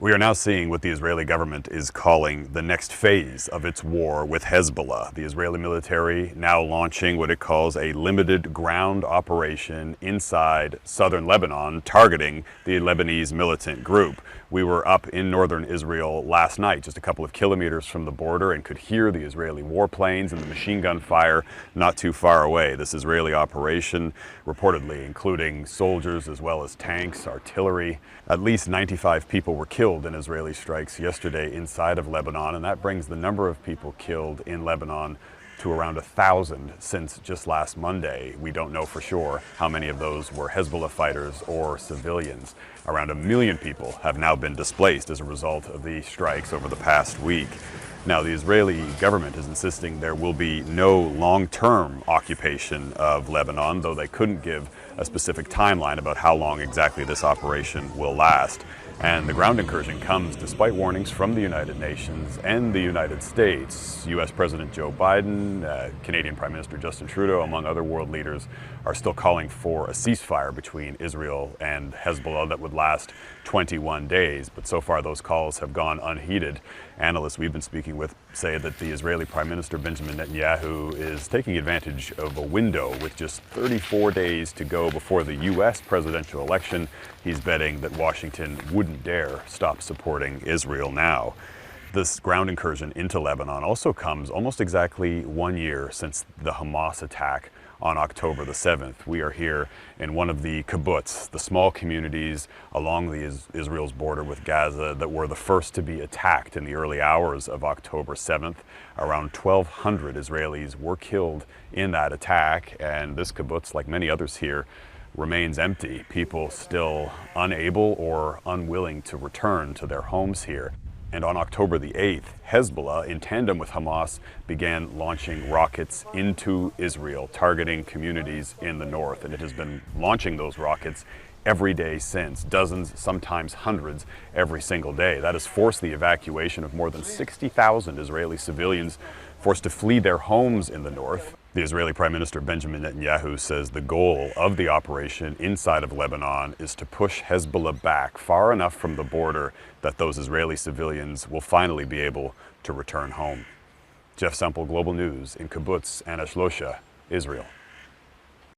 We are now seeing what the Israeli government is calling the next phase of its war with Hezbollah. The Israeli military now launching what it calls a limited ground operation inside southern Lebanon, targeting the Lebanese militant group. We were up in northern Israel last night, just a couple of kilometers from the border, and could hear the Israeli warplanes and the machine gun fire not too far away. This Israeli operation reportedly including soldiers as well as tanks, artillery. At least 95 people were killed in Israeli strikes yesterday inside of Lebanon, and that brings the number of people killed in Lebanon to around 1,000 since just last Monday. We don't know for sure how many of those were Hezbollah fighters or civilians. Around 1 million people have now been displaced as a result of the strikes over the past week. Now, the Israeli government is insisting there will be no long-term occupation of Lebanon, though they couldn't give a specific timeline about how long exactly this operation will last. And the ground incursion comes despite warnings from the United Nations and the United States. U.S. President Joe Biden, Canadian Prime Minister Justin Trudeau, among other world leaders, are still calling for a ceasefire between Israel and Hezbollah that would last 21 days. But so far those calls have gone unheeded. Analysts we've been speaking with say that the Israeli Prime Minister Benjamin Netanyahu is taking advantage of a window with just 34 days to go before the U.S. presidential election. He's betting that Washington wouldn't dare stop supporting Israel now. This ground incursion into Lebanon also comes almost exactly 1 year since the Hamas attack on October the 7th. We are here in one of the kibbutz, the small communities along Israel's border with Gaza that were the first to be attacked in the early hours of October 7th. Around 1,200 Israelis were killed in that attack, and this kibbutz, like many others here, remains empty. People still unable or unwilling to return to their homes here. And on October the 8th, Hezbollah, in tandem with Hamas, began launching rockets into Israel, targeting communities in the north. And it has been launching those rockets every day since, dozens, sometimes hundreds, every single day. That has forced the evacuation of more than 60,000 Israeli civilians, forced to flee their homes in the north. The Israeli Prime Minister Benjamin Netanyahu says the goal of the operation inside of Lebanon is to push Hezbollah back far enough from the border that those Israeli civilians will finally be able to return home. Jeff Semple, Global News in Kibbutz Ana Shlosha, Israel.